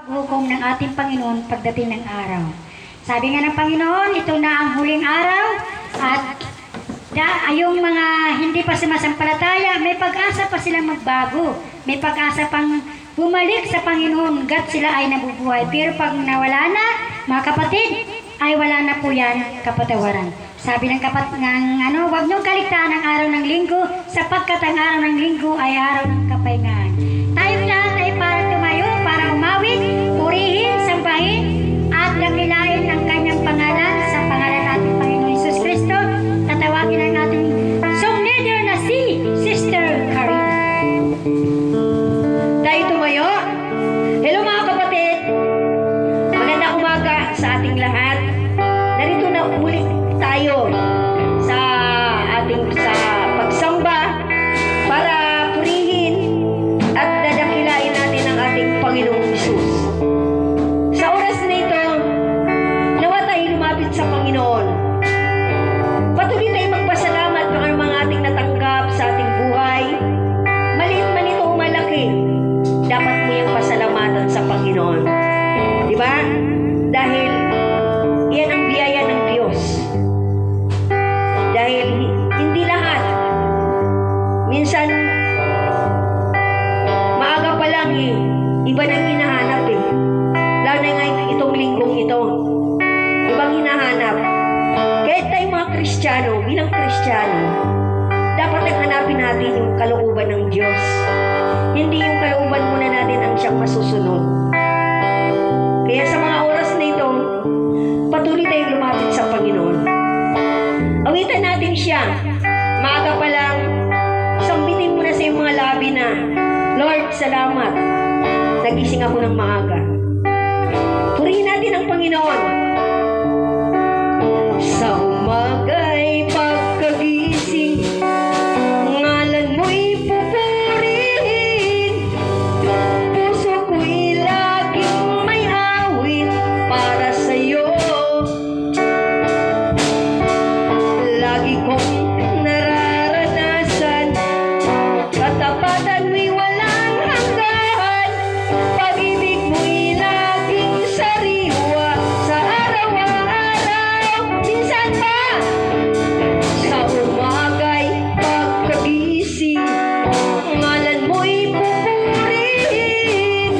Hukom ng ating Panginoon pagdating ng araw. Sabi nga ng Panginoon, ito na ang huling araw at yung mga hindi pa sumasampalataya, may pag-asa pa silang magbago. May pag-asa pang bumalik sa Panginoon hanggat sila ay nabubuhay. Pero pag nawala na, mga kapatid, ay wala na po yan kapatawaran. Sabi ng huwag niyong kaligtaan ang araw ng linggo sapagkat ang araw ng linggo ay araw ng kapahingahan. Tayong lahat ay para tumayo, para umawit, purihin, sambahin, at dakilain ang kanyang pangalan sa pangalan natin Panginoon Hesus Kristo. Tatawagin ang ating song leader na si Sister Karina. Tayo tumayo. Hello mga kapatid. Magandang umaga sa ating lahat. Narito na ulit tayo sa pagsamba para purihin at dadakilain natin ang ating Panginoong Hesus. Sa oras na ito, nawa tayo lumapit sa Panginoon. Patuloy tayo magpasalamat kung ano mga ating natanggap sa ating buhay. Maliit man ito o malaki, dapat mo yung pasalamatan sa Panginoon. Diba? Dahil yan ang biyaya ng Diyos. Dahil hindi lahat. Minsan, maaga pa lang iba nang hinahanap Lalo na nga itong linggong ito. Ibang hinahanap. Kahit tayo mga Kristiyano, bilang Kristiyano, dapat naghanapin natin yung kalooban ng Diyos. Hindi yung kalooban muna natin ang siyang masusunod. Kaya sa mga oras na ito, patuloy tayong lumapit sa Panginoon. Awitan natin siya. Maaga pa lang, sambitin mo na sa iyong mga labi na, Lord, salamat. Nagising ako ng maaga. Purihin natin ang Panginoon. Sa umaga'y pagkagising, ngalan mo'y pupurihin. Puso ko'y laging may awit para sa'yo. Lagi kong nararanasan, katapatan mo'y walang hanggan. Pag-ibig mo'y laging sariwa sa araw-araw. Minsan pa, sa umaga'y pagkagising, ngalan mo'y pupurihin.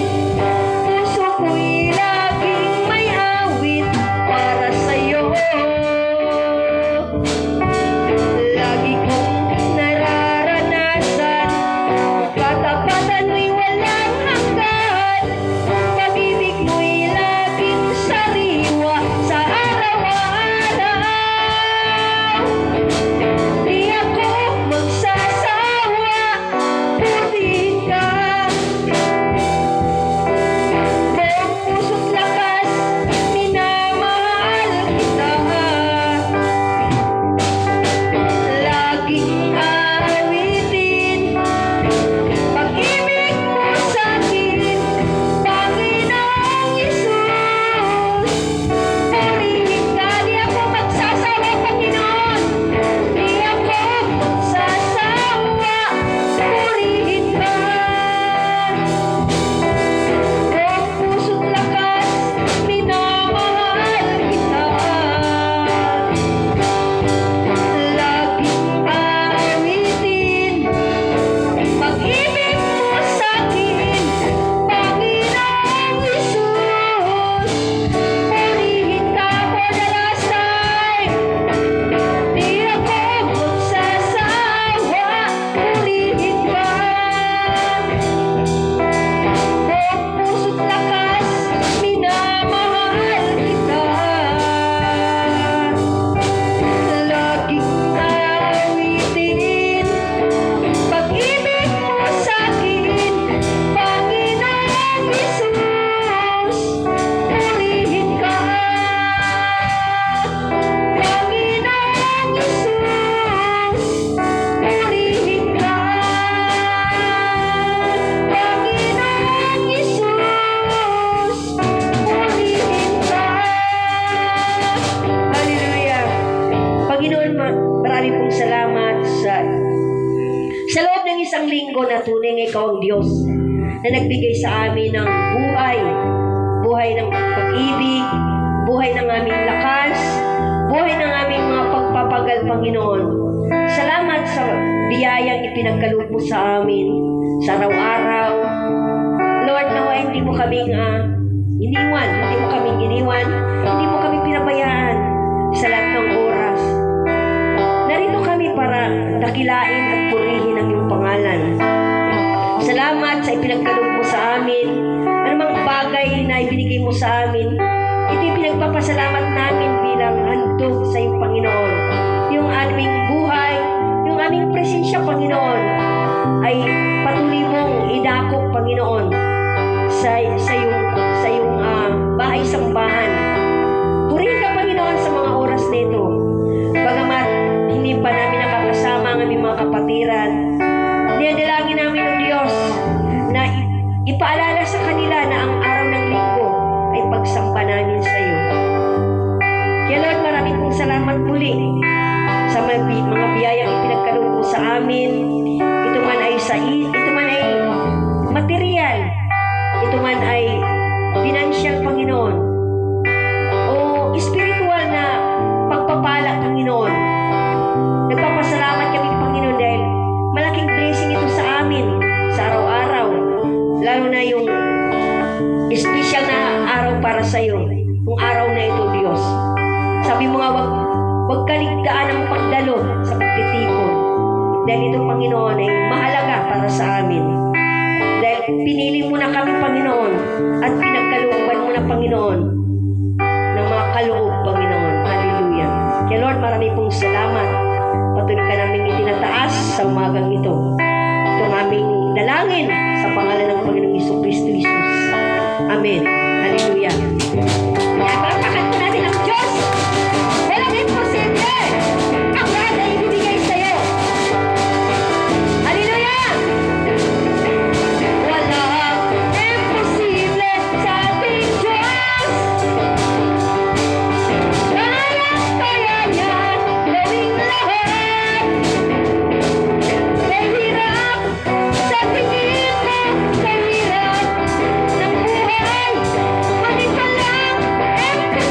Puso ko'y laging may awit para sa'yo. Lagi kong nararanasan, katapatan mo'y walang hanggan. Pag-ibig mo'y laging sariwa sa araw-araw. Di ako magsasawa, purihin ka. Buong puso't lakas, minamahal kita. Laging aawitin pag-ibig mo sa'kin, Panginoong Hesus. Purihin ka, di ako magsasawa, Panginoon. Di ako magsasawa, purihin ka. Buong puso't lakas, minamahal kita. Laging aawitin pag-ibig mo sa'kin, Panginoong Hesus. Purihin ka for the last time. Di ako magsasawa, purihin ka. Buong puso't lakas, minamahal kita. Laging aawitin pag-ibig mo sa'kin, Panginoong Hesus. Purihin ka, Panginoong Hesus. Purihin ka, Panginoong Hesus. Purihin ka. Hallelujah. Panginoon, marami pong salamat sa loob ng isang linggo na tunay ikaw ang Diyos na nagbigay sa amin ng buhay buhay ng pag-ibig, buhay ng aming lakas, buhay ng aming mga pagpapagal, Panginoon. Salamat sa biyayang ipinagkaloob mo sa amin sa araw-araw. Lord, nawa hindi mo kaming iniwan, hindi mo kaming iniwan, hindi mo kami pinabayaan sa lahat ng oras. Narito kami para dakilain at purihin ang iyong pangalan. Salamat sa ipinagkaloob mo sa amin. Anumang bagay na ibinigay mo sa amin, ito yung pinagpapasalamat namin bilang handog sa iyong Panginoon. Yung aming buhay, yung aming presensya, Panginoon, ay patuloy mong idakop, Panginoon, sa iyong bahay-sambahan. Purihin ka, Panginoon, sa mga oras nito. Bagamat hindi pa namin nakakasama ang aming mga kapatiran, dinadalangin namin ng Diyos na ipaalala sa kanila na ang araw ng linggo ay pagsamba namin sa iyo. Kaya Lord, maraming pong salamat muli sa mga biyayang ipinagkaloob mo sa amin. Ito man ay material, ito man ay financial, Panginoon, o spiritual na pagpapala, Panginoon. Nagpapasalamat kami, Panginoon, dahil malaking blessing ito sa amin sa araw-araw, lalo na yung special na araw para sa iyo, yung araw na ito, Diyos. Sabi mo nga, wag kaligtaan ang pagdalo sa pagtitipon, dahil ito, Panginoon, ay mahalaga para sa amin. Dahil pinili mo na kami, Panginoon, at pinagkalooban mo na, Panginoon, ng mga kaloob, Panginoon. Hallelujah. Kaya Lord, marami pong salamat. Patuloy ka namin itinataas sa umagang ito. Itong aming dalangin sa pangalan ng Panginoong Jesucristo Jesus. Amen. Hallelujah. Kaya palakpakan po natin ang Diyos. Walang imposible. Ang lahat ay ibibigay sa iyo. Hallelujah. Walang imposible sa ating Diyos. Kaya niya gawing lahat. May hirap sa tingin mo, may hirap ng buhay. Manit pa lang, imposible.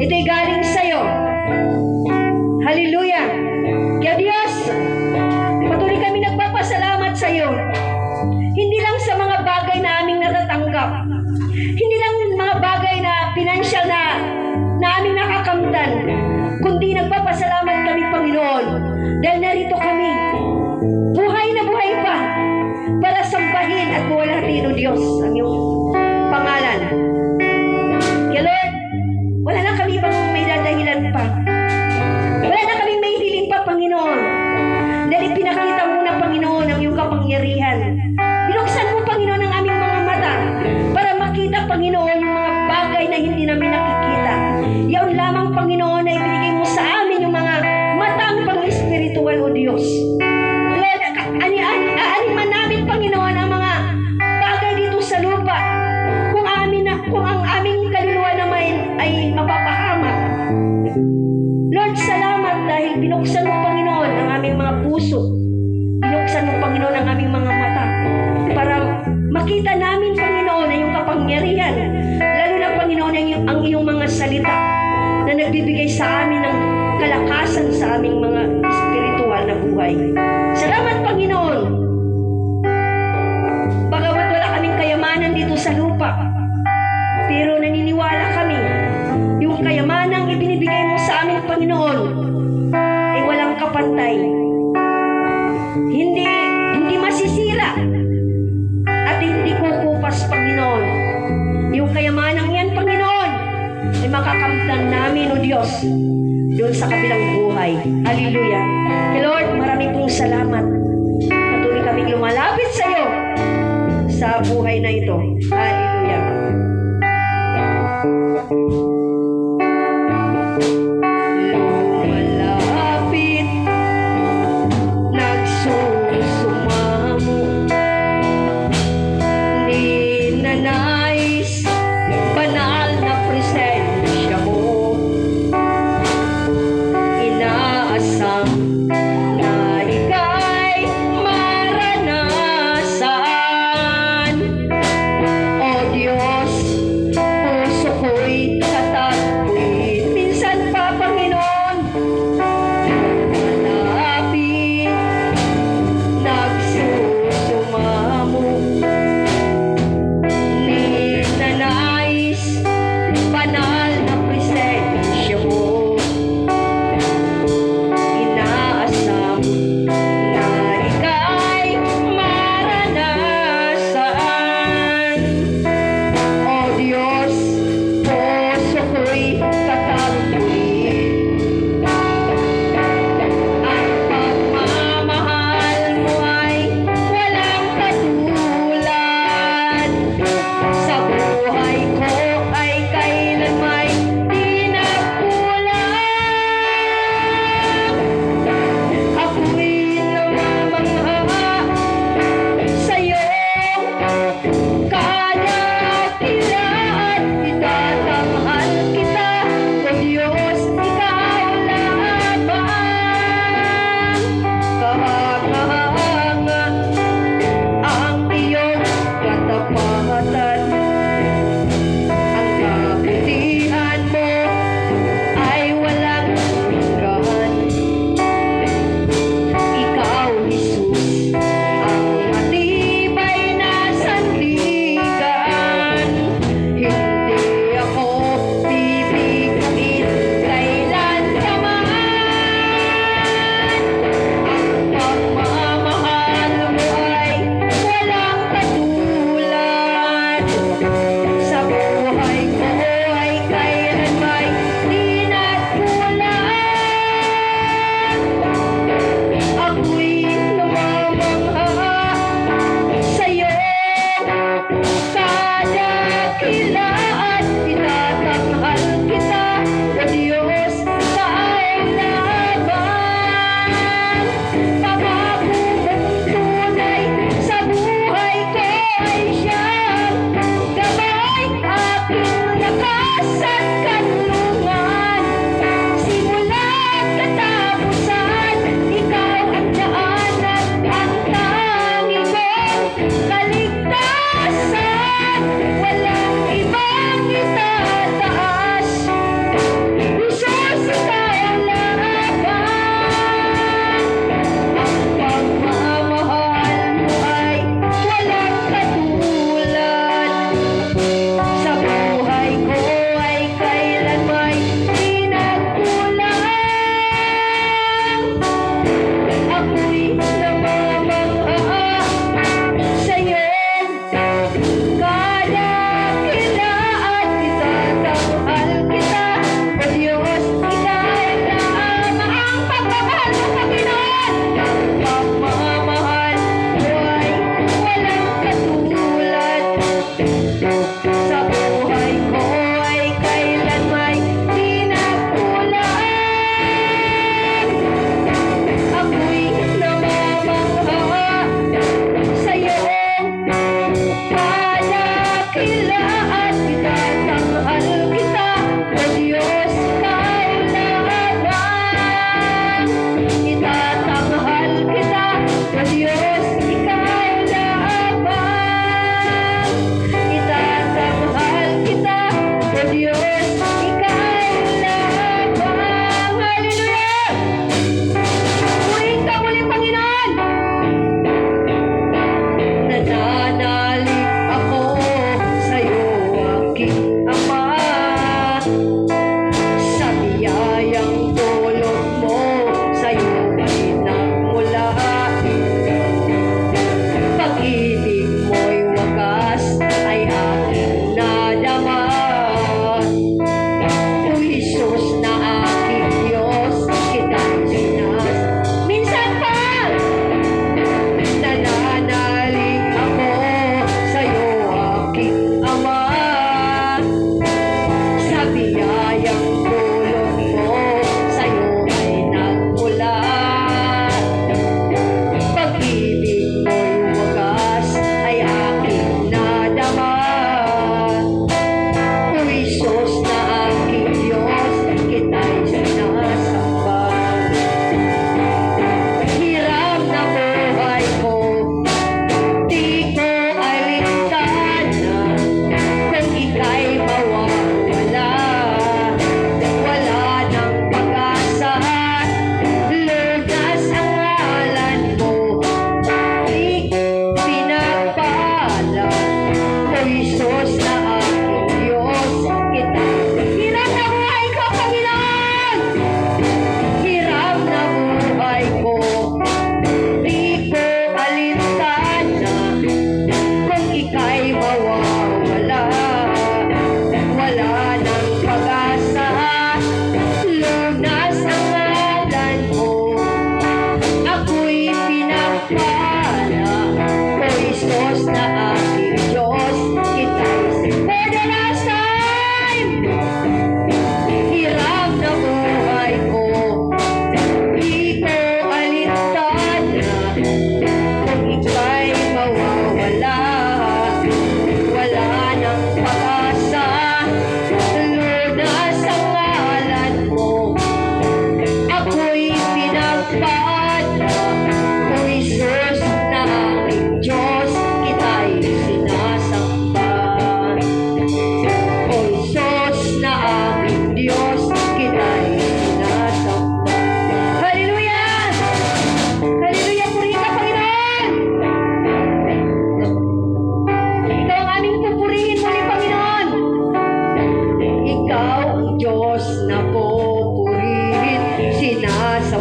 Ito'y galing sa'yo. Hallelujah. Kaya Diyos, patuloy kami nagpapasalamat sa'yo. Hindi lang sa mga bagay na aming natatanggap. Hindi lang mga bagay na pinansyal na aming nakakamtan. Kundi nagpapasalamat kami, Panginoon. Dahil narito kami. Buhay na buhay pa. Para sambahin at buwalhatin, O Diyos, ang iyong pangalan. Kaya Lord, wala na kami bang may dadahilan pa. Wala na kami may hiling pa, Panginoon. Dahil ipinakita mo na, Panginoon, ang iyong kapangyarihan. Binuksan mo, Panginoon, ang aming mga mata para makita, Panginoon, yung mga bagay na hindi namin nakikita. Yaon lamang, Panginoon, na ibinigay mo sa amin yung mga matang pang-espiritual, O Diyos. Lord, aanin man namin, Panginoon, ang mga bagay dito sa lupa. Kung ang aming kaluluwa naman ay mapapahamak. Lord, salamat dahil binuksan mo, Panginoon, ang aming mga puso. Binuksan mo, Panginoon, ang aming mga mata para makita namin, Panginoon, na yung kapangyarihan. Lalo na, Panginoon, ang iyong mga salita na nagbibigay sa amin ng kalakasan sa aming mga espiritual na buhay. Salamat, Panginoon. Bagamat wala kaming kayamanan dito sa lupa, pero naniniwala kami, yung kayamanang ibinibigay mo sa amin, Panginoon, ay walang kapantay. Hindi masisira at hindi kukupas, Panginoon. Yung kayamanang yan, Panginoon, ay makakamtan namin, O Diyos, doon sa kabilang buhay. Hallelujah. Kaya Lord, marami pong salamat. Patuloy kaming lumalapit sa iyo sa buhay na ito. Hallelujah. Lumalapit, nagsusumamo, ninanais, banal na presensya mo. Inaasam na ika'y maranasan. O Diyos, puso ko'y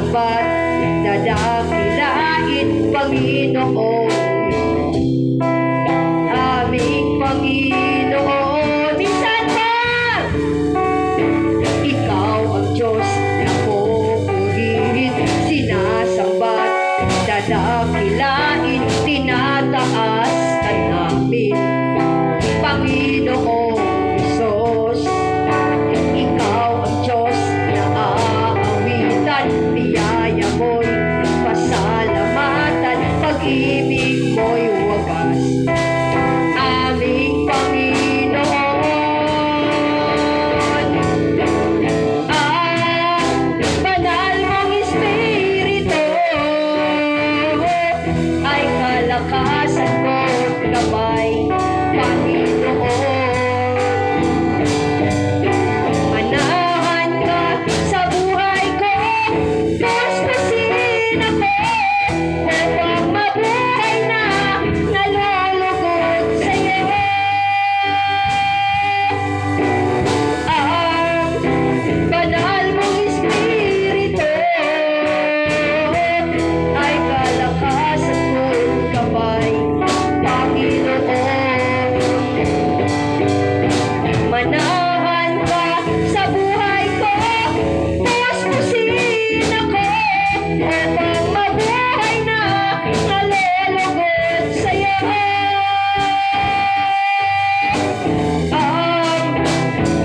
sinasambat, dadakilain, Panginoon. Aming Panginoon, minsan pa, ikaw ang Diyos na pupurihin, sinasambat, dadakilain, tinataas ka namin, Panginoong Jesus. Ikaw ang Diyos na aawitan, biyaya mo'y pasalamatan, pag-ibig mo'y wagas. Aming Panginoon, ang banal mong Espiritu ay kalakasan ko, gabay, Panginoon. Manahan ka sa buhay ko, paspasin ako, upang mabuhay na nalulugod sa'yo. Ang banal mong Espiritu ay kalakasan ko, gabay, Panginoon. Manahan ka sa buhay ko, paspasin ako, upang mabuhay na nalulugod sa'yo. Ang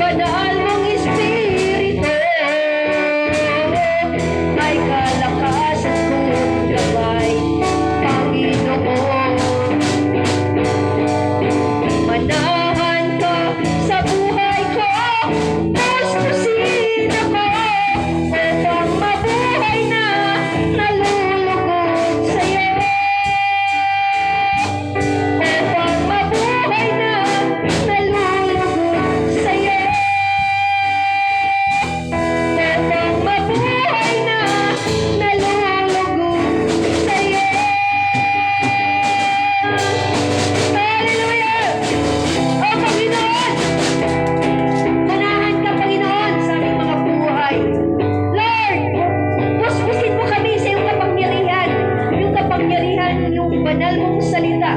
banal mong Espiritu ay kalakasan ko, gabay, Panginoon. Manahan ka sa buhay ko, paspasin ako, upang mabuhay na nalulugod sa'yo. Upang mabuhay na nalulugod sa'yo. Upang mabuhay na nalulugod sa'yo. Hallelujah! O Panginoon, manahan ka, Panginoon, sa aming mga buhay. Lord, puspusin mo kami sa iyong kapangyarihan, yung banal mong salita,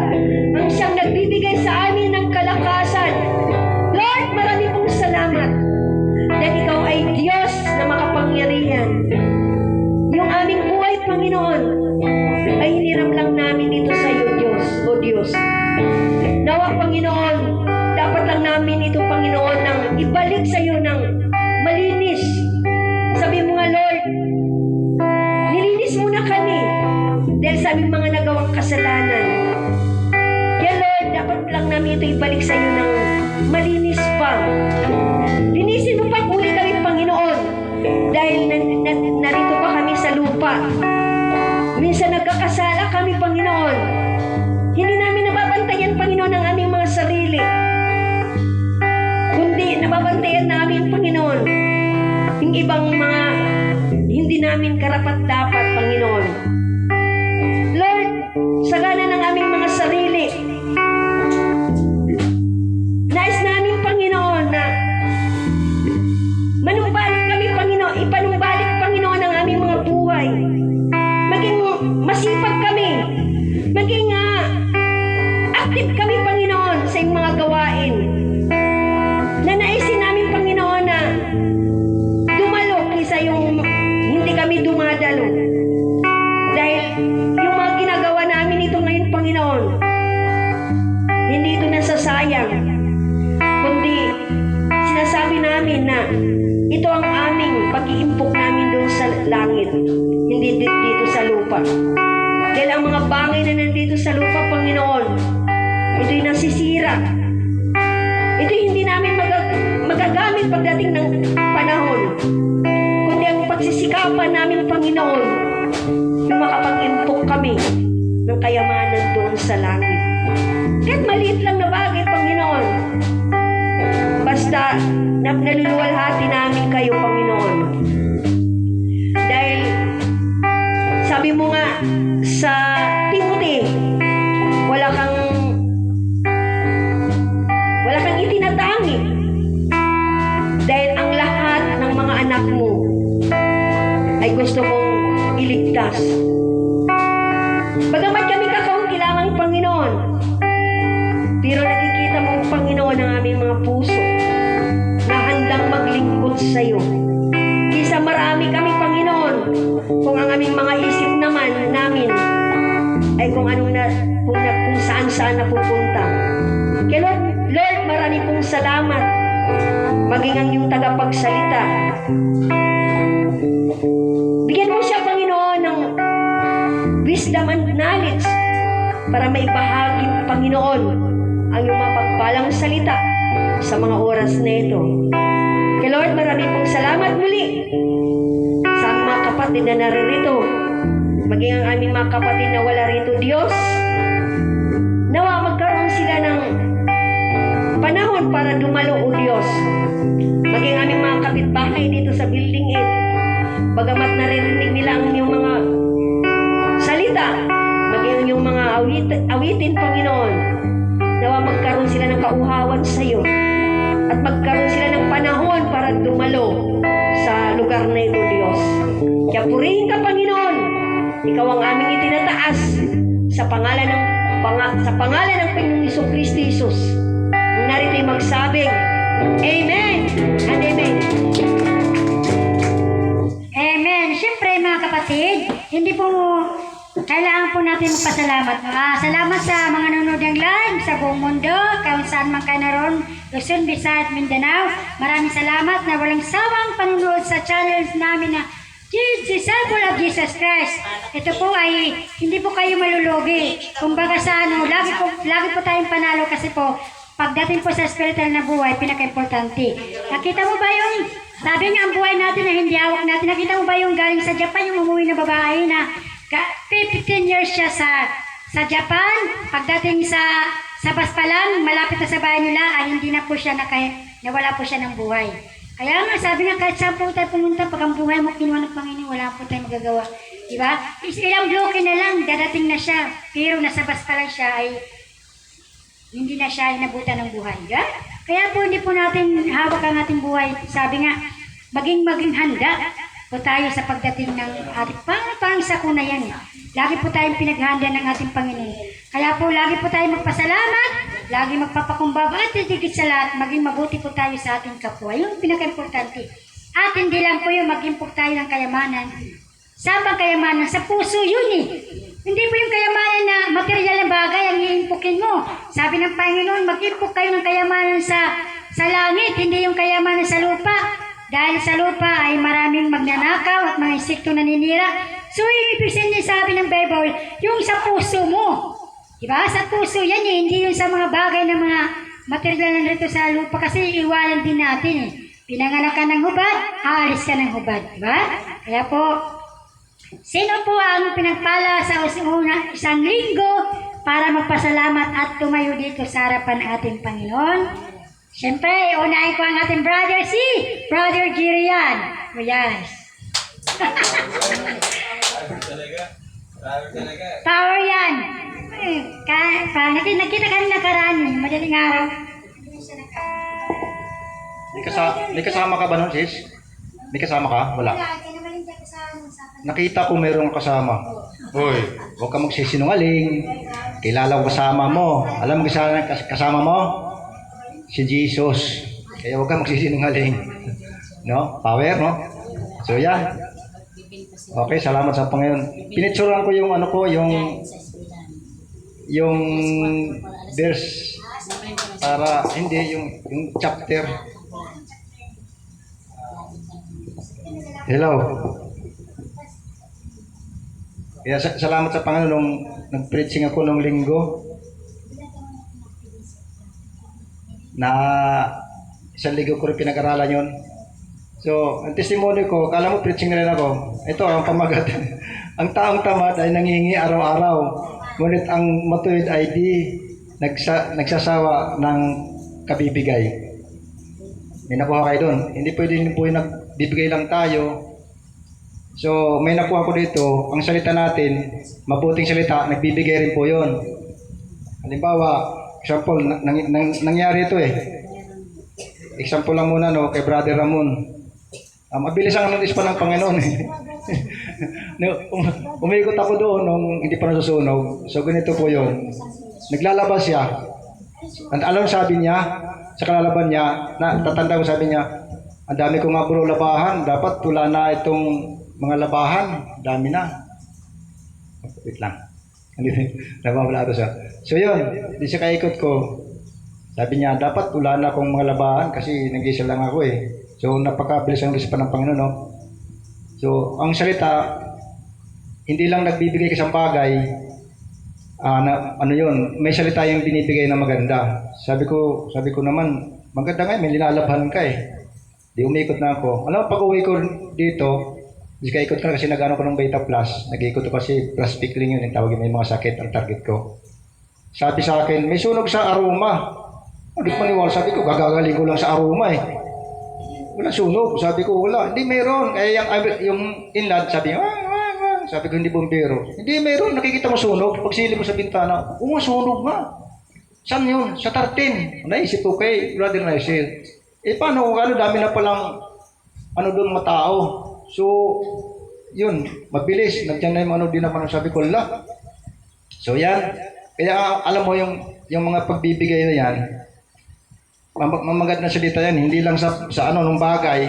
ang siyang nagbibigay sa amin ng kalakasan. Lord, marami pong salamat dahil ikaw ay Diyos na makapangyarihan. Yung aming buhay, Panginoon, ay hiniram lang namin dito sa iyo, Diyos, o Diyos. Nawa, Panginoon, dapat lang namin ito, Panginoon, nang ibalik sa iyo ng malinis. Sabi mo nga, Lord, nilinis mo na kami dahil sa aming mga nagawang kasalanan. Kaya Lord, dapat lang namin ito ibalik sa iyo ng malinis pa. Linisin mo pa uli kami, Panginoon, dahil narito pa kami sa lupa. Minsan nagkakasala kami, Panginoon. Hindi namin nababantayan, Panginoon, ang aming mga sarili, kundi nababantayan namin, Panginoon, yung ibang mga hindi namin karapat-dapat, Panginoon. Lord, sagana ng aming mga sarili, nais namin, Panginoon, na manumbalik kami, Panginoon, ipanumbalik, Panginoon, ang aming mga buhay. Maging masipag kami, maging active kami, Panginoon, sa iyong mga gawain. Nanaisin namin, Panginoon, na dumalo kaysa yung hindi kami dumadalo. Dahil yung mga ginagawa namin ito ngayon, Panginoon, hindi ito nasasayang, kundi sinasabi namin na ito ang aming pag-iimpok namin doon sa langit, hindi dito sa lupa. Dahil ang mga bagay na nandito sa lupa, Panginoon, ito'y nasisira. Ito'y hindi namin magagamit pagdating ng panahon, kundi ang pagsisikapan namin, Panginoon, yung makapag-impok kami ng kayamanan doon sa langit. Kahit maliit lang na bagay, Panginoon, basta naluluwalhati namin kayo, Panginoon. Dahil sabi mo nga sa Timothy, wala kang itinatangi, dahil ang lahat ng mga anak mo ay gusto mong iligtas. Bagamat kami kakaukilangang Panginoon, pero nakikita mo, Panginoon, ang aming mga puso na handang maglingkod sa iyo. Kisa marami kami, Panginoon, kung ang aming mga isip namin ay kung saan napupunta. Kaya Lord, marami pong salamat. Maging ang iyong tagapagsalita. Bigyan mo siya, Panginoon, ng wisdom and knowledge para maibahagi, Panginoon, ang iyong mapagpalang salita sa mga oras na ito. Kaya Lord, marami pong salamat muli sa aming mga kapatid na naririto. Maging ang aming mga kapatid na wala rito, Diyos. Nawa magkaroon sila ng panahon para dumalo, O Diyos. Maging aming mga kapitbahay dito sa building 8. Bagamat naririnig nila ang iyong mga salita, maging ang iyong mga awitin, Panginoon. Nawa magkaroon sila ng kauhawan sa iyo. At magkaroon sila ng panahon para dumalo sa lugar na ito, Diyos. Kaya purihin ka, Panginoon. Ikaw ang aming itinataas sa pangalan ng Panginoong Kristo Jesus. Nung narito'y magsabing, Amen and Amen. Amen. Siyempre mga kapatid, hindi po kailangan po natin magpasalamat. Salamat sa mga nanonood ng live sa buong mundo, kung saan man kayo naroon, Luzon, Visayas, Mindanao. Maraming salamat na walang sawang panunood sa channels namin na Disciple of Jesus Christ. Ito po ay hindi po kayo malulugi. Kumbaga sa lagi po tayong panalo kasi po pagdating po sa spiritual na buhay, pinaka-importante. Nakita mo ba yung, sabi nga ang buhay natin na hindi hawak natin, nakita mo ba yung galing sa Japan, yung umuwi na babae na 15 years siya sa Japan, pagdating sa bus pa lang, malapit na sa bahay nila, ay hindi na po siya nawala po siya ng buhay. Kaya nga, sabi nga, kahit saan po tayo pumunta, pag ang buhay mo kinuha ng Panginoon, wala po tayo magagawa. Diba? Ilang bloke na lang, dadating na siya. Pero nasa bus pa lang siya, ay hindi na siya inabutan ng buhay. Diba? Kaya po, hindi po natin hawak ang ating buhay. Sabi nga, maging handa po tayo sa pagdating ng ating parang sakuna yan. Lagi po tayong pinaghanda ng ating Panginoon. Kaya po, lagi po tayo magpasalamat, lagi magpapakumbaba at higit sa lahat, maging mabuti po tayo sa ating kapwa. Yung pinaka-importante. At hindi lang po yung mag-impok tayo ng kayamanan. Saan bang kayamanan? Sa puso yun eh. Hindi po yung kayamanan na material na bagay ang iimpukin mo. Sabi ng Panginoon, mag-impok kayo ng kayamanan sa langit, hindi yung kayamanan sa lupa. Dahil sa lupa ay maraming magnanakaw at mga insekto naninira. So, ibig sabi ng Bible, yung sa puso mo. Diba? Sa puso yan eh, hindi yung sa mga bagay na mga material na rito sa lupa kasi iwanan din natin eh. Pinanganak ka ng hubad, aalis ka ng hubad. Diba? Kaya po, sino po ang pinagpala sa isang linggo para magpasalamat at tumayo dito sa harapan ng ating Panginoon? Siyempre, unahin ko ang ating brother, si Brother Girian. Oh, yes. Power yan. Nakita ka rin nakaraan yun, madaling araw. May kasama ka ba nun, sis? May kasama ka? Wala. Nakita ko mayroong kasama. Hoy, huwag ka magsisinungaling. Kilala ko kasama mo. Alam mo kasama mo? Si Jesus. Kaya huwag ka magsisinungaling. No? Power, no? So, yan. Okay, salamat sa Panginoon. Pinitsuran ko yung yung verse para hindi yung chapter. Hello. Kaya salamat sa Panginoon nung nag-preaching ako nung linggo na isang linggo ko rin pinag-aralan yun. So, ang testimony ko, kala mo preaching na rin ako. Ito ang pamagat. Ang taong tamad ay nangihingi araw-araw. Ngunit ang matuwid ay di nagsasawa ng kabibigay. May nakuha kayo doon. Hindi pwede po yung nagbibigay lang tayo. So, may nakuha ko dito. Ang salita natin, mabuting salita, nagbibigay rin po yun. Halimbawa, example, nangyari ito eh. Example lang muna no, kay Brother Ramon. Mabilis ang anulis pa ng Panginoon eh. Umikot ako doon nung hindi pa nasusunog. So ganito po yun. Naglalabas siya. Alam sabi niya, sa kalalaban niya, tatanda ko sabi niya, ang dami ko nga bro labahan, dapat wala na itong mga labahan, dami na. Wait lang. Nawawala ito siya. So yun, di siya kaikot ko. Sabi niya, dapat wala na akong mga labahan kasi nag-isa lang ako eh. So napakabilis ang resipan ng Panginoon, no? So ang salita, hindi lang nagbibigay ka sa bagay, ano yun, may salita yung binibigay na maganda. Sabi ko naman, maganda nga, may linalabhan ka eh. Di umikot na ako. Alam mo, pag uwi ko dito, di ka ikot ka kasi nag-ano ko ng Beta Plus. Nag-ikot ko kasi plus pickling yun, yung tawag may mga sakit ang target ko. Sabi sa akin, may sunog sa aroma. Hindi ko maniwala, sabi ko, gagagaling ko lang sa aroma eh. Wala sunog, sabi ko, wala. Hindi meron. Kaya yung inland, sabi ko, sabi ko, hindi bumbero. Hindi meron, nakikita mo sunog. Pag silip mo sa bintana, sunog nga. Saan yun? Sa 13. Naisip ko kay Brother Naisir. Paano kung dami na palang doon mga tao. So, yun, mabilis. Nandiyan na yung din naman sabi ko, la. So, yan. Kaya alam mo yung mga pagbibigay na yan, mamagad na salita yan, hindi lang sa nung bagay,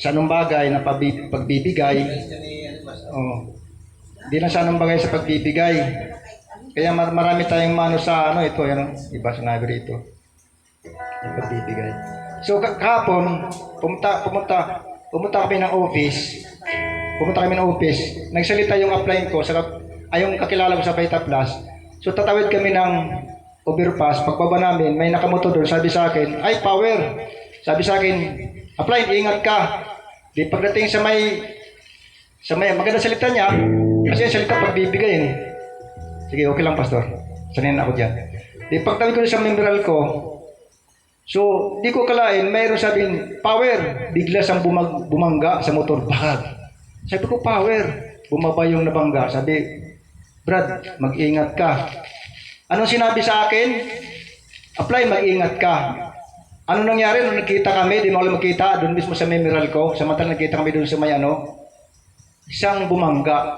sa anong bagay na pagbibigay. Hindi lang sa anong bagay sa pagbibigay. Kaya marami tayong mano sa ito, yan, iba sinabi rito. Yung pagbibigay. So kahapon, pumunta kami ng office. Nagsalita yung upline ko, yung kakilala ko sa Beta Plus. So tatawid kami ng overpass. Pagbaba namin, may nakamoto doon. Sabi sa akin, ay power. Sabi sa akin, upline, ingat ka. Di pagdating sa may maganda salita niya, kasi yung salita pagbibigay eh. Sige, okay lang pastor. Sanay na ako dyan. Di pagtawid ko sa memorial ko, so, di ko kalain, mayroon sabihin, power, bigla siyang bumangga sa motor, bakag. Sabi ko, power, bumaba yung nabangga. Sabi, Brad, mag-ingat ka. Anong sinabi sa akin? Apply, mag-ingat ka. Ano nangyari nung nagkita kami, di mo alam magkita, doon mismo sa memorial ko, samantalang nagkita kami doon sa may isang bumangga.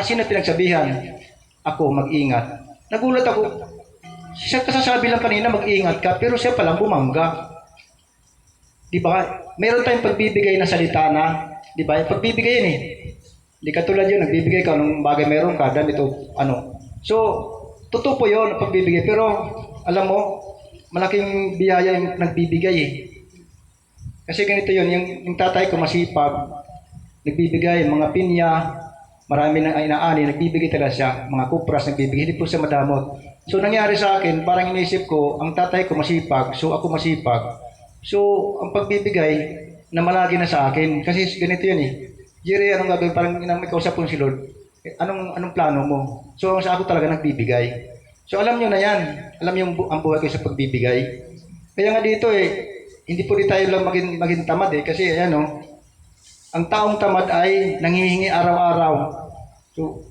Sino pinagsabihan? Ako, mag-ingat. Nagulat ako. Siya kasasabi lang kanina mag-iingat ka, pero siya palang bumangga. Di ba? Meron tayong pagbibigay na salita na, di ba? Pagbibigay yun eh. Di katulad yun, nagbibigay ka nung bagay meron ka, dan ito, So, totoo po yun, pagbibigay. Pero, alam mo, malaking biyaya yung nagbibigay eh. Kasi ganito yun, yung tatay ko masipag, nagbibigay, mga pinya, marami nang inaani, nagbibigay talaga siya, mga kupras, nagbibigay, hindi po siya madamot. So nangyari sa akin, parang inisip ko, ang tatay ko masipag, so ako masipag. So ang pagbibigay, na malagi na sa akin. Kasi ganito yun eh. Jerry, anong gagawin? Parang may kausap ko si Lord. Anong plano mo? So sa ako talaga nagbibigay. So alam nyo na yan. Alam yung ang buhay ko sa pagbibigay. Kaya nga dito hindi po di tayo lang maging tamad eh. Kasi ang taong tamad ay nanghihingi araw-araw. So,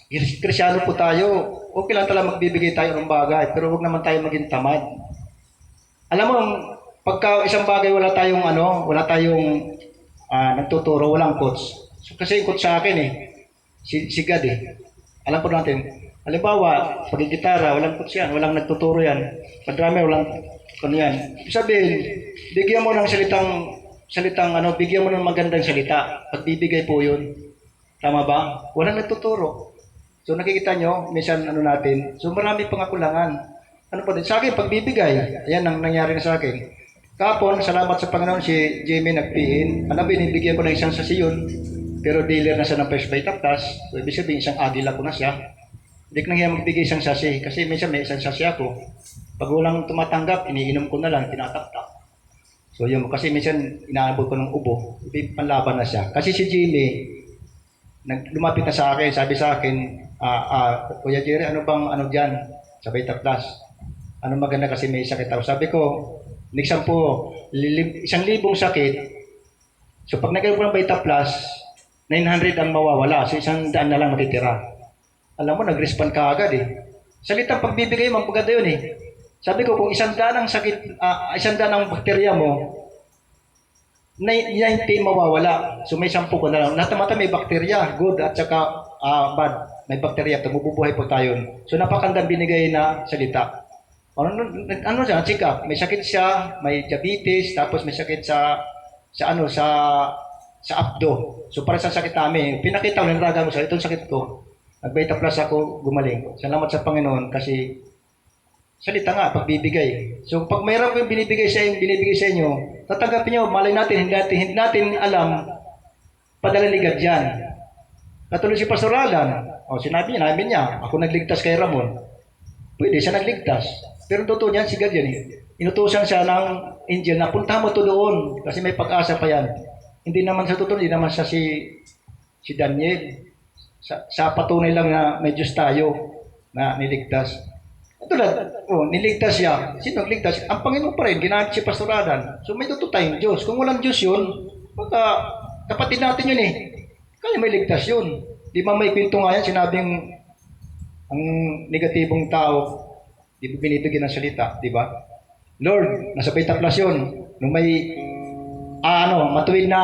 Kristyano po tayo, okay lang talaga magbibigay tayo ng bagay, pero huwag naman tayo maging tamad. Alam mo, pagka isang bagay wala tayong nagtuturo, walang coach. So, kasi yung coach sa akin si God eh. Alam po natin, halimbawa, pag-gitara, walang coach yan, walang nagtuturo yan. Pag-drummer, walang yan. Sabihin, bigyan mo ng bigyan mo ng magandang salita. Pagbibigay po yun. Tama ba? Walang nagtuturo. So nakikita nyo, minsan natin. So marami pang akulangan. Ano pa din? Sa akin, pagbibigay. Ayan ang nangyari na sa akin. Kapon, salamat sa Panginoon si Jimmy nagpiin. Binibigyan ko ng isang sasiyon. Pero dealer na siya ng First Beta Plus. So ibig sabihin, isang agila ko na siya. Hindi ko na kaya magbigay isang sasi. Kasi minsan may isang sasi ako. Pag walang tumatanggap, iniinom ko na lang, tinataptak. So yun, kasi minsan inaabot ko ng ubo. Panlaban na siya. Kasi si Jimmy, lumapit na sa akin, sabi sa akin, Kuya Jerry, ano bang dyan sa Beta Plus? Ano maganda kasi may sakit ako. Sabi ko, next po, 1,000 sakit. So pag nagkaroon ko ng Beta Plus, 900 ang mawawala. So 100 na lang matitira. Alam mo, nag-respond ka agad eh. Salitang pagbibigay mo, maganda yun eh. Sabi ko, kung 100 ang sakit, 100 ang bakterya mo, 90 mawawala. So may 10 ko na lang. Lahat ng mata may bakterya, good at saka bad. May bakterya, mabubuhay po tayo. So napakandang binigay na salita. Ano siya, check up. May sakit siya, may diabetes, tapos may sakit sa abdo. So para sa sakit namin, pinakita ko, nilaraga ko sa itong sakit ko. Nag-beta plus ako, gumaling. Salamat sa Panginoon kasi salita nga, pagbibigay. So pag mayroon ko yung binibigay sa inyo, tatanggapin nyo, malay natin, hindi natin alam, padala ni God yan. Katulad si Pastor Alan, sinabi niya, ako nagligtas kay Ramon. Pwede siya nagligtas. Pero totoo niyan, si God yan eh. Inutusan siya ng angel na punta mo to doon kasi may pag-asa pa yan. Hindi naman sa totoo, hindi naman siya si Daniel. Sa patunay lang na may Diyos tayo na niligtas. Tulad, niligtas siya. Sino nagligtas? Ang Panginoon pa rin, ginamit si Pastoradan. So may totoo tayong Diyos. Kung walang Diyos yun, baka kapatid natin yun eh. Kaya may ligtas yun. Di ba may kwento nga yan, sinabing ang negatibong tao, di ba binibigyan ng salita, di ba? Lord, nasa beta plus yun. Nung may, matuwid na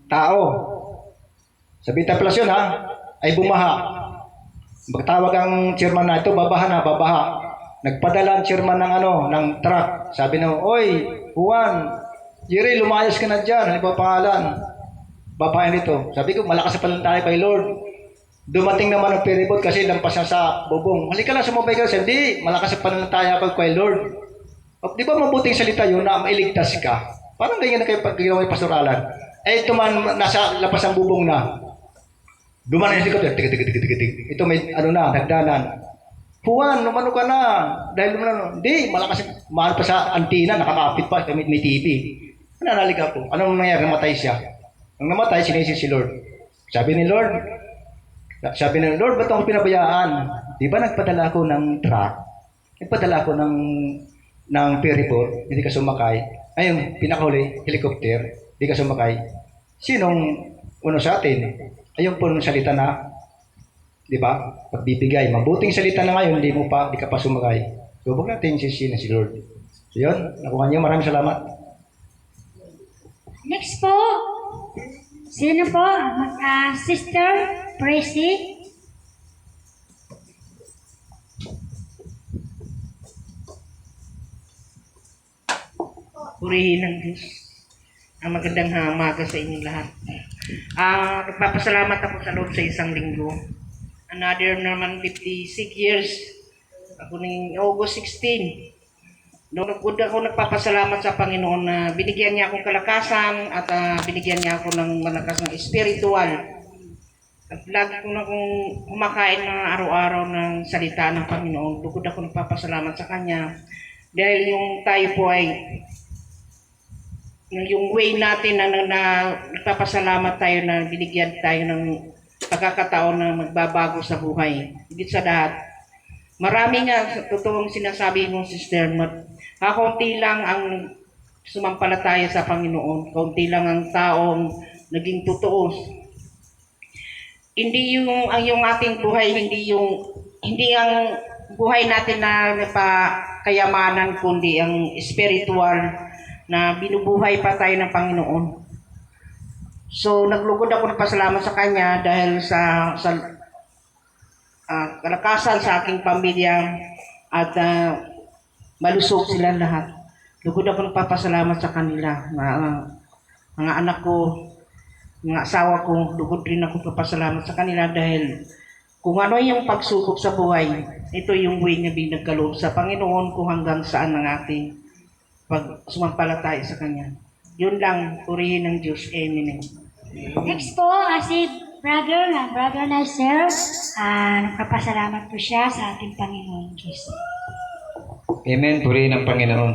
tao, sa beta plus yun ay bumaha. Magtawag ang chairman na ito, babaha. Nagpadala ang chairman ng truck. Sabi na, oy, Juan, Jerry, lumayas ka na dyan. Ano ba pangalan? Babae nito. Sabi ko, malakas na pala tayo kay Lord. Dumating naman ang ferryboat kasi lampas na sa bubong. Halika lang, sumabay ka. Sabi, di, malakas na pala tayo kay Lord. Di ba mabuting salita yun na mailigtas ka? Parang ganyan na kayo pag ginawa yung pastoralan. Ito man, nasa lapas ang bubong na. Dumaan na yung helicopter, tig. Ito may nagdanan. Juan, lumano ka na. Dahil lumano. Hindi, malakas, mahal pa sa antina, nakakapit pa, may TV. Nanalik ako. Anong nangyari? Namatay siya. Nung namatay, sinisi si Lord. Sabi ni Lord, ba't ako pinabayaan? Di ba nagpadala ako ng truck? Nagpadala ako ng ferryboat, hindi ka sumakay. Ayun, pinakahuli, helicopter, hindi ka sumakay. Sinong sa atin? Ayun po ng salita na, di ba? Pagbibigay. Mabuting salita na ngayon, hindi ka pa sumakay. So, huwag natin sisina si Lord. So, yun. Nakuha niyo. Maraming salamat. Next po, sino po? Sister Presi. Purihin ng Diyos. Ang magandang umaga sa inyong lahat. Nagpapasalamat ako sa Lord sa isang linggo. Another naman 56 years. Ako ng August 16. Noong ako nagpapasalamat sa Panginoon na binigyan niya akong kalakasan at binigyan niya ako ng malakas ng spiritual. At lagi ko na akong kumakain na araw-araw ng salita ng Panginoon. Bukod ako nagpapasalamat sa Kanya. Dahil yung tayo po ay yung way natin na nagpapasalamat tayo na binigyan tayo ng pagkakataon na magbabago sa buhay. Higit sa lahat, marami nga totoong sinasabi mong sister, kaunti lang ang sumampalataya sa Panginoon, kaunti lang ang taong naging totoo. Hindi yung ating buhay, hindi ang buhay natin na kayamanan, kundi ang spiritual na binubuhay pa tayo ng Panginoon. So, naglugod ako ng pasalamat sa Kanya dahil sa kalakasan sa aking pamilya at malusog sila lahat. Lugod ako ng papasalamat sa kanila. Mga anak ko, mga asawa ko, lugod rin ako papasalamat sa kanila dahil kung ano yung pagsubok sa buhay, ito yung way na binagkaloob sa Panginoon kung hanggang saan ang ating pag sumampalataya sa Kanya. Yun lang, purihin ng Diyos. Amen. Next po, si Brother Nasser. Nagpapasalamat po siya sa ating Panginoon Diyos. Amen, purihin ng Panginoon.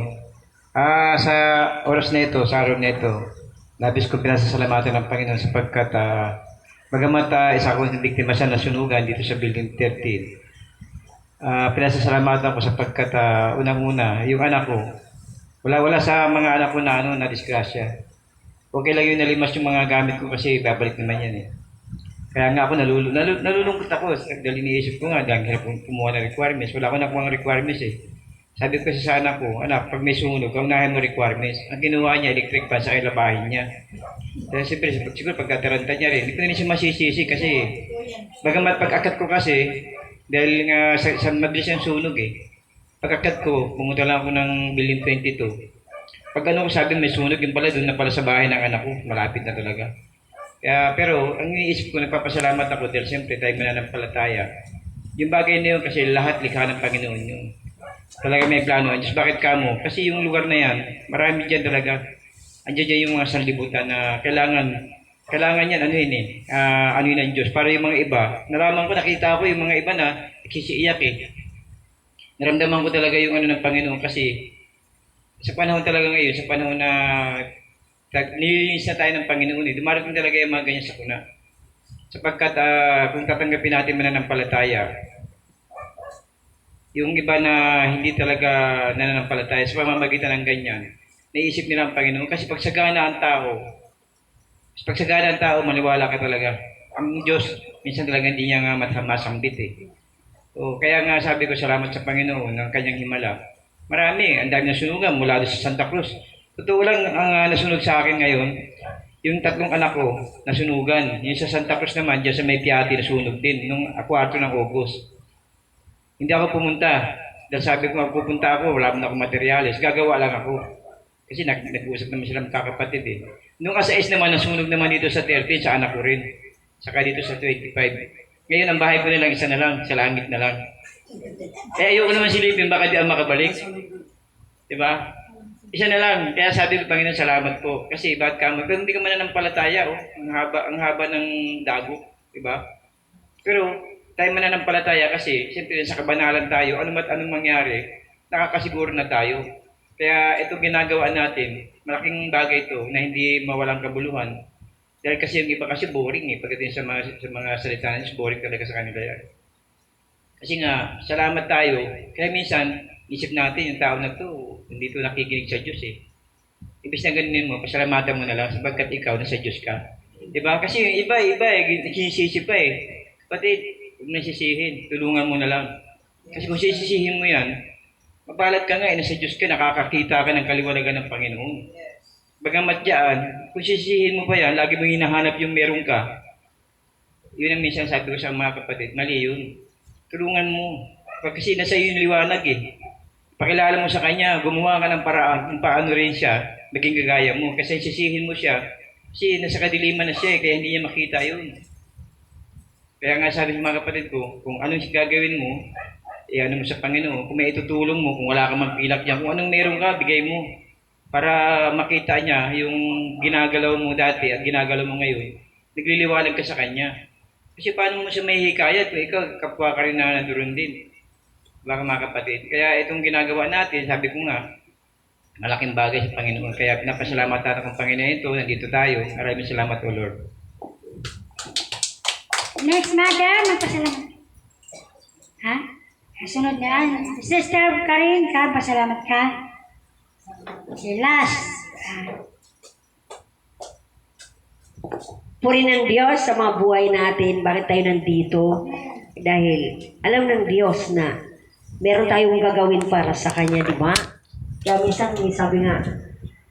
Sa oras na ito, sa araw na ito, labis ko pinasasalamatan ng Panginoon sapagkat bagamat isa akong biktima sa nasunugan dito sa Building 13. Pinasasalamatan ko sapagkat unang-una, yung anak ko, wala sa mga anak ko na disgrasya. Okay lang yun nalimas yung mga gamit ko kasi babalik naman yan eh. Kaya nga ako nalulungkot ako dahil iniisip ko nga dahil hirap kumuha ng requirements. Wala ako nakuha ng requirements eh. Sabi ko sa anak ko, anak, pag may sunog, kaunahin mo requirements. Ang ginawa niya, electric fan sa kilabahin niya. Dahil siyempre, siguro pagkataranta niya rin, hindi ko na rin siya masisisi kasi, bagamat pag-akat ko kasi, dahil nga sa mabilis yung sunog eh. Pag-akat ko, pumunta lang ako ng Building 22. Pag ano ko sabi may sunog, yung pala doon na pala sa bahay ng anak ko, malapit na talaga. Kaya, pero, ang iniisip ko, nagpapasalamat ako dahil siyempre tayo mananampalataya. Yung bagay na yun kasi lahat likha ng Panginoon yun. Talaga may plano. Diyos, bakit ka mo? Kasi yung lugar na yan, marami dyan talaga. Andiyan dyan yung mga sanlibutan na kailangan yan, ano yun eh, ano yun ang Diyos. Para yung mga iba, nalaman ko, nakita ko yung mga iba na nagsisiiyak eh. Naramdaman ko talaga yung ano ng Panginoon kasi sa panahon talaga ngayon, sa panahon na nililinis na tayo ng Panginoon eh, dumarating talaga yung mga ganyan sa kuna. Sapagkat kung tatanggapin natin mananampalataya, yung iba na hindi talaga nananampalataya sa pamamagitan ng ganyan, naisip nila ang Panginoon. Kasi pagsagana ang tao, maniwala ka talaga. Ang Diyos, minsan talaga hindi niya nga masambit eh. So, kaya nga sabi ko, salamat sa Panginoon ng kanyang himala. Marami, ang dami nasunugan mula doon sa Santa Cruz. Totoo lang ang nasunog sa akin ngayon, yung 3 anak ko nasunugan. Yung sa Santa Cruz naman, dyan sa may Piati nasunog din, nung 4 ng August. Hindi ako pumunta. Dahil sabi ko, pupunta ako, wala mo na akong materyales. Gagawa lang ako. Kasi nag-uusap naman sila magkakapatid eh. Nung asa-is naman, nasunog naman dito sa 13, sa anak ko rin. Saka dito sa 25. Ngayon, ang bahay ko nilang isa na lang, sa langit na lang. Eh, ayoko naman silipin, baka di ako makabalik. Diba? Isa na lang. Kaya sabi ko, Panginoon, salamat po. Kasi bakit ka mo? Pero hindi ka mananampalataya, oh. Ang haba ng dago. Diba? Pero, tayo mananampalataya kasi siyempre sa kabanalan tayo, anong mangyari, nakakasiguro na tayo. Kaya ito ginagawa natin, malaking bagay ito na hindi mawalang kabuluhan. Dahil kasi yung iba kasi boring eh, pagdating sa mga salita niya, boring talaga sa kanila yan. Kasi nga, salamat tayo. Kaya minsan, isip natin yung tao na to, hindi to nakikinig sa Diyos eh. Ibig na ganun mo, pasalamatan mo na lang sapagkat ikaw nasa Diyos ka. Diba? Kasi yung iba eh, sinisisi pa eh. Kapatid, huwag na sisihin, tulungan mo na lang. Kasi kung sisisihin mo yan, mabalat ka nga, nasa Diyos ka, nakakakita ka ng kaliwanagan ng Panginoon. Bagamat dyan, kung sisisihin mo pa yan, lagi mo hinahanap yung meron ka. Yun ang minsan sabi ko sa mga kapatid, mali yun. Tulungan mo. Kasi nasa iyo yung liwanag eh. Pakilala mo sa kanya, gumawa ka ng paraan kung paano rin siya, maging gagaya mo. Kasi sisihin mo siya, kasi nasa kadiliman na siya eh, kaya hindi niya makita yun. Kaya nga sabi sa mga kapatid ko, kung anong gagawin mo, ano mo sa Panginoon, kung may itutulong mo, kung wala kang magpilak yan, kung anong meron ka, bigay mo. Para makita niya yung ginagalaw mo dati at ginagalaw mo ngayon, nagliliwanag ka sa kanya. Kasi paano mo siya may hikayat kung ikaw, kapwa ka rin na nandoon din. Baka mga kapatid. Kaya itong ginagawa natin, sabi ko nga, malaking bagay sa Panginoon. Kaya pinapasalamat natin ang Panginoon ito, nandito tayo. Maraming salamat o Lord. Next, Mother, magpasalamat. Ha? Sunod na. Sister Karin, ka, pasalamat ka. Okay, last. Puri ng Diyos sa mga buhay natin. Bakit tayo nandito? Dahil alam ng Diyos na meron tayong gagawin para sa Kanya, di ba? Kaya minsan, sabi nga,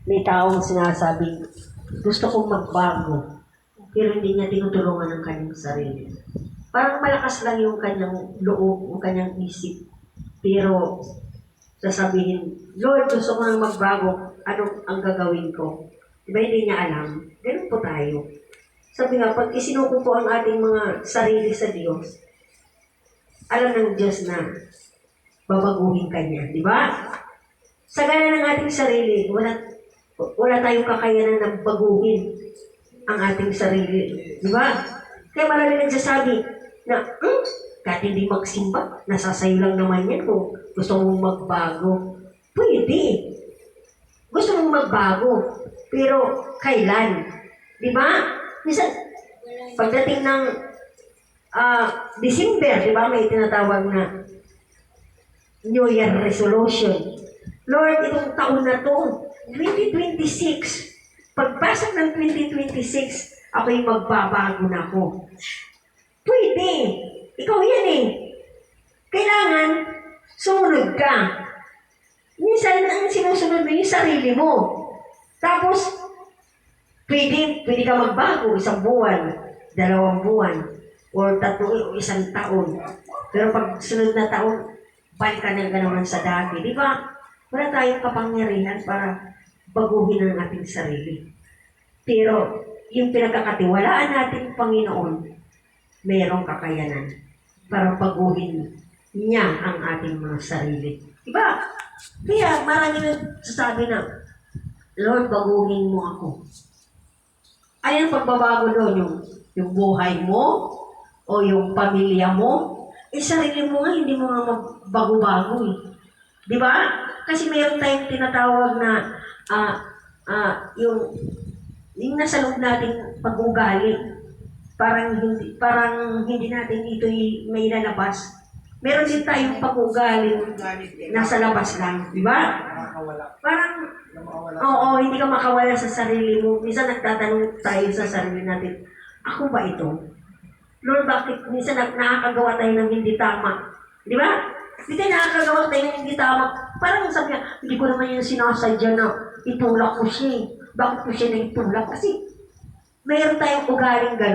may taong sinasabing, gusto kong magbago. Pero hindi niya tinutulungan ang kanyang sarili. Parang malakas lang yung kanyang loob, yung kanyang isip. Pero sasabihin, Lord, gusto ko nang magbago. Ano ang gagawin ko? Diba hindi niya alam? Ganun po tayo. Sabi nga, pag isinuko po ang ating mga sarili sa Diyos, alam ng Diyos na babaguhin kanya. Di ba? Sa gana ng ating sarili, wala tayong kakayanan na baguhin ang ating sarili. Di ba? Kaya marami nagsasabi na, kahit hindi magsimba, nasasayo lang naman yan kung gusto mong magbago. Pwede. Gusto mong magbago. Pero kailan? Di ba? Minsan, pagdating ng December, di ba, may tinatawag na New Year Resolution. Lord, itong taon na to, 2026, pagpasok ng 2026, ako'y magbabago na ako. Pwede. Ikaw yan eh. Kailangan, sumunod ka. Minsan, ang sinusunod mo yung sarili mo. Tapos, pwede ka magbago 1 buwan, 2 buwan, or 3 o 1 taon. Pero pag sunod na taon, balik ka na naman sa dati. Di ba? Wala tayong kapangyarihan para baguhin ang ating sarili. Pero, yung pinagkakatiwalaan natin, Panginoon, mayroong kakayanan para baguhin niya ang ating mga sarili. Diba? Kaya marami nagsasabi na, Lord, baguhin mo ako. Ano yung pagbabago doon? Yung buhay mo? O yung pamilya mo? Sarili mo nga, hindi mo nga bago-bago eh. Diba? Kasi mayroon tayong tinatawag na yung nasa loob nating pag-ugali. Parang hindi natin ito may lalabas. Meron din tayong pag-ugali nasa labas lang, di ba? Parang, oo, hindi ka makawala sa sarili mo. Minsan nagtatanong tayo sa sarili natin, ako ba ito? Lord, bakit minsan nakakagawa tayo ng hindi tama? Di ba? Hindi tayo nakakagawa tayo ng hindi tama. Parang sabi niya, hindi ko naman yung sinasadya na itulak ko siya. Bakit ko siya na itulak? Kasi mayroon tayong ugaling gano'n.